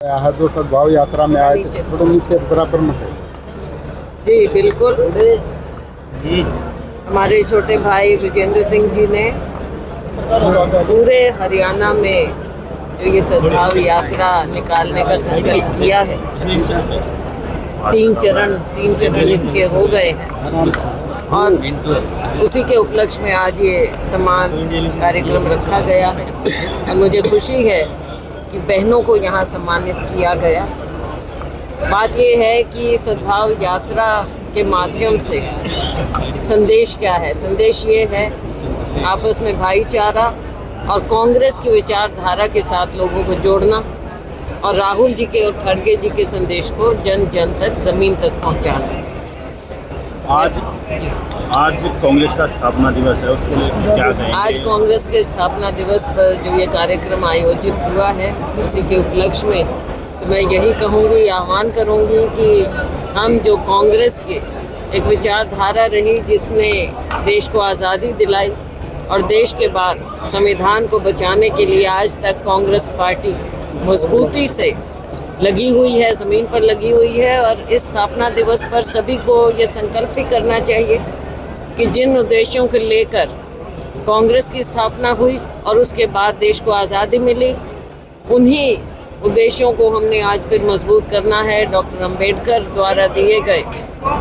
है जो सद्भाव यात्रा में आए थे, थोड़ा नीचे बराबर में थे। जी बिल्कुल जी। हमारे छोटे भाई विजेंद्र सिंह जी ने पूरे हरियाणा में जो ये सद्भाव यात्रा निकालने का संकल्प किया है, तीन चरण इसके हो गए हैं और उसी के उपलक्ष्य में आज ये सम्मान कार्यक्रम रखा गया है और मुझे खुशी है कि बहनों को यहाँ सम्मानित किया गया। बात ये है कि सद्भाव यात्रा के माध्यम से संदेश क्या है? संदेश ये है आपस में भाईचारा और कांग्रेस की विचारधारा के साथ लोगों को जोड़ना और राहुल जी के और खड़गे जी के संदेश को जन जन तक, ज़मीन तक पहुँचाना। आज कांग्रेस का स्थापना दिवस है, उसको क्या कहेंगे? आज कांग्रेस के स्थापना दिवस पर जो ये कार्यक्रम आयोजित हुआ है उसी के उपलक्ष्य में तो मैं यही कहूँगी, आह्वान करूँगी कि हम जो कांग्रेस के एक विचारधारा रही जिसने देश को आज़ादी दिलाई और देश के बाद संविधान को बचाने के लिए आज तक कांग्रेस पार्टी मजबूती से लगी हुई है, ज़मीन पर लगी हुई है। और इस स्थापना दिवस पर सभी को ये संकल्प भी करना चाहिए कि जिन उद्देश्यों को लेकर कांग्रेस की स्थापना हुई और उसके बाद देश को आज़ादी मिली, उन्हीं उद्देश्यों को हमने आज फिर मजबूत करना है। डॉक्टर अंबेडकर द्वारा दिए गए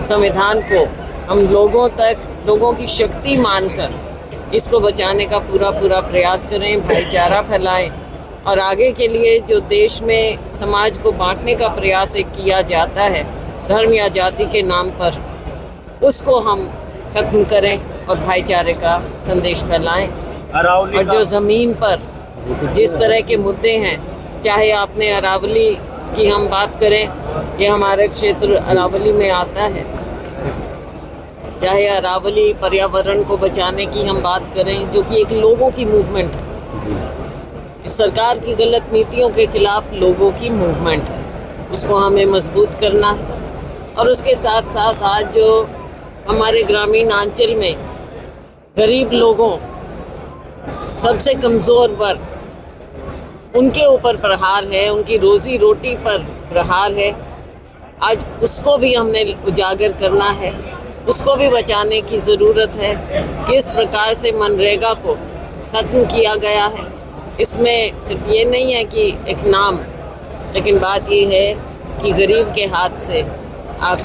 संविधान को हम लोगों तक, लोगों की शक्ति मानकर इसको बचाने का पूरा प्रयास करें, भाईचारा फैलाएं और आगे के लिए जो देश में समाज को बांटने का प्रयास एक किया जाता है धर्म या जाति के नाम पर, उसको हम खत्म करें और भाईचारे का संदेश फैलाएं। और जो ज़मीन पर जिस तरह के मुद्दे हैं, चाहे आपने अरावली की हम बात करें, ये हमारे क्षेत्र अरावली में आता है, चाहे अरावली पर्यावरण को बचाने की हम बात करें जो कि एक लोगों की मूवमेंट है, इस सरकार की गलत नीतियों के खिलाफ लोगों की मूवमेंट है, उसको हमें मजबूत करना है। और उसके साथ साथ आज जो हमारे ग्रामीण अंचल में गरीब लोगों, सबसे कमज़ोर वर्ग, उनके ऊपर प्रहार है, उनकी रोज़ी रोटी पर प्रहार है, आज उसको भी हमने उजागर करना है, उसको भी बचाने की ज़रूरत है। किस प्रकार से मनरेगा को ख़त्म किया गया है, इसमें सिर्फ ये नहीं है कि एक नाम, लेकिन बात ये है कि गरीब के हाथ से आप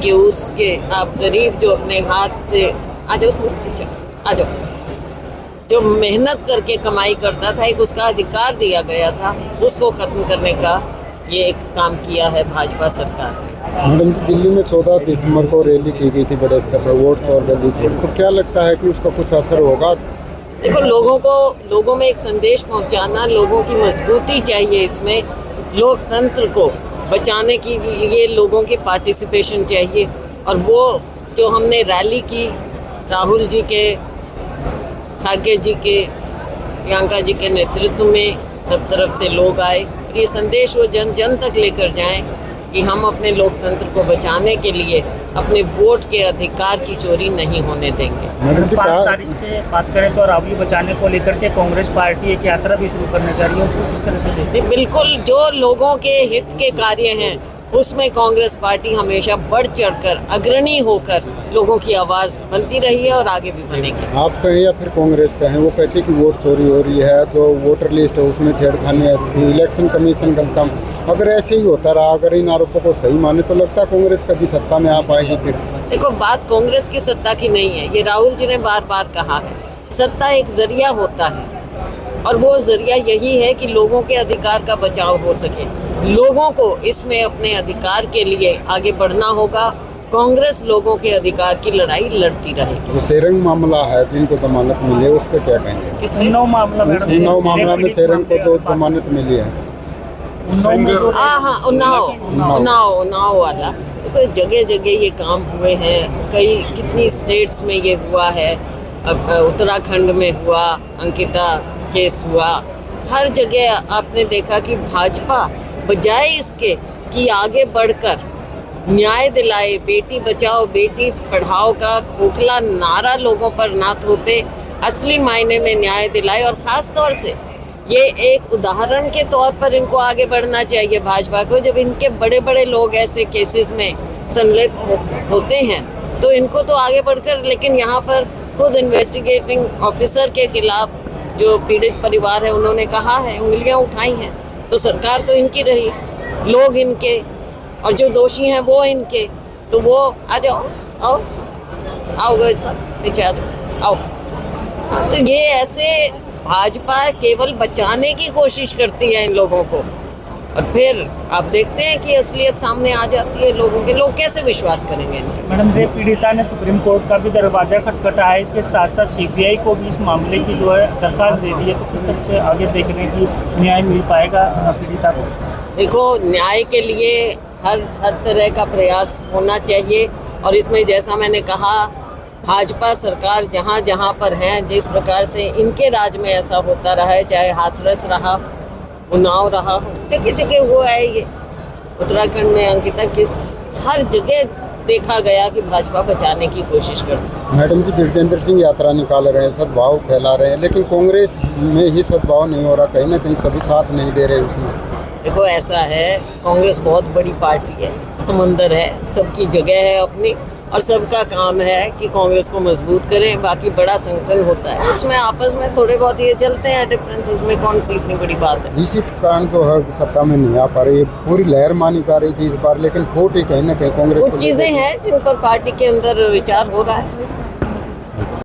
गरीब जो अपने हाथ से आ जाओ जो मेहनत करके कमाई करता था, एक उसका अधिकार दिया गया था, उसको ख़त्म करने का ये एक काम किया है भाजपा सरकार ने। मैडम जी, दिल्ली में 14 दिसंबर को रैली की गई थी बड़े स्तर पर, वोट और गली छोड़, तो क्या लगता है कि उसका कुछ असर होगा? देखो, लोगों में एक संदेश पहुंचाना, लोगों की मजबूती चाहिए, इसमें लोकतंत्र को बचाने के लिए लोगों की पार्टिसिपेशन चाहिए। और वो जो हमने रैली की, राहुल जी के, खड़गे जी के, प्रियंका जी के नेतृत्व में सब तरफ से लोग आए और ये संदेश वो जन जन तक लेकर जाएं कि हम अपने लोकतंत्र को बचाने के लिए अपने वोट के अधिकार की चोरी नहीं होने देंगे। 5 तारीख से बात करें तो राहुल बचाने को लेकर के कांग्रेस पार्टी एक यात्रा भी शुरू करने जा रही है, उसको किस तरह से देखते हैं? बिल्कुल, जो लोगों के हित के कार्य हैं उसमें कांग्रेस पार्टी हमेशा बढ़ चढ़कर, अग्रणी होकर लोगों की आवाज़ बनती रही है और आगे भी बनेगी। आप कहें या फिर कांग्रेस कहें, वो कहती है कि वोट चोरी हो रही है, जो वोटर लिस्ट है उसमें छेड़खानी है, इलेक्शन कमीशन गलत काम। अगर ऐसे ही होता रहा, अगर इन आरोपों को सही माने, तो लगता है कांग्रेस कभी सत्ता में आ पाएगी फिर? देखो, बात कांग्रेस की सत्ता की नहीं है, ये राहुल जी ने बार बार कहा है, सत्ता एक जरिया होता है और वो जरिया यही है कि लोगों के अधिकार का बचाव हो सके। लोगों को इसमें अपने अधिकार के लिए आगे बढ़ना होगा। कांग्रेस लोगों के अधिकार की लड़ाई लड़ती रहेगी। जो सेरंग मामला है, जिनको जमानत मिली है, उस पर क्या कहेंगे? किसमें? उन्नाव मामला में सेरंग को जो जमानत मिली है, हाँ, उन्नाव वाला। देखो, जगह जगह ये काम हुए हैं, कितनी स्टेट्स में ये हुआ है, अब उत्तराखंड में हुआ, अंकिता केस हुआ, हर जगह आपने देखा कि भाजपा बजाय इसके कि आगे बढ़कर न्याय दिलाए, बेटी बचाओ बेटी पढ़ाओ का खोखला नारा लोगों पर ना थोपे, असली मायने में न्याय दिलाए और ख़ास तौर से ये एक उदाहरण के तौर पर इनको आगे बढ़ना चाहिए भाजपा को। जब इनके बड़े बड़े लोग ऐसे केसेस में संलिप्त होते हैं तो इनको तो आगे बढ़कर, लेकिन यहाँ पर खुद इन्वेस्टिगेटिंग ऑफिसर के खिलाफ जो पीड़ित परिवार है उन्होंने कहा है, उंगलियां उठाई हैं, तो सरकार तो इनकी रही, लोग इनके, और जो दोषी हैं वो इनके। तो वो आ जाओ, आओ आओ गए सब नीचे आ जाओ, आओ। हाँ, तो ये ऐसे भाजपा केवल बचाने की कोशिश करती है इन लोगों को, और फिर आप देखते हैं कि असलियत सामने आ जाती है लोगों के। लोग कैसे विश्वास करेंगे इनके? मैडम, रेप पीड़िता ने सुप्रीम कोर्ट का भी दरवाजा खटखटा है, इसके साथ साथ सीबीआई को भी इस मामले की जो है दरखास्त दे दी है, तो किस तरह से आगे देखने की न्याय मिल पाएगा पीड़िता को? देखो, न्याय के लिए हर तरह का प्रयास होना चाहिए, और इसमें जैसा मैंने कहा, भाजपा सरकार जहाँ जहाँ पर है, जिस प्रकार से इनके राज में ऐसा होता रहा है, चाहे हाथरस रहा, उन्नाव रहा हो, जगह जगह हुआ है ये। उत्तराखंड में अंकिता की हर जगह देखा गया कि भाजपा बचाने की कोशिश करती है। मैडम जी, ब्रजेंद्र सिंह यात्रा निकाल रहे हैं, सद्भाव फैला रहे हैं, लेकिन कांग्रेस में ही सद्भाव नहीं हो रहा, कहीं ना कहीं सभी साथ नहीं दे रहे उसमें। देखो, ऐसा है, कांग्रेस बहुत बड़ी पार्टी है, समंदर है, सबकी जगह है अपनी, और सबका काम है कि कांग्रेस को मजबूत करें। बाकी बड़ा संगठन होता है, उसमें आपस में थोड़े बहुत ये चलते हैं डिफरेंस, उसमें कौन सी इतनी बड़ी बात है। इसी कारण जो है सत्ता में नहीं आ पा रही, पूरी लहर मानी जा रही थी इस बार, लेकिन खोट ही कहीं ना कहीं कांग्रेस कुछ चीज़ें हैं जिन पर पार्टी के अंदर विचार हो रहा है।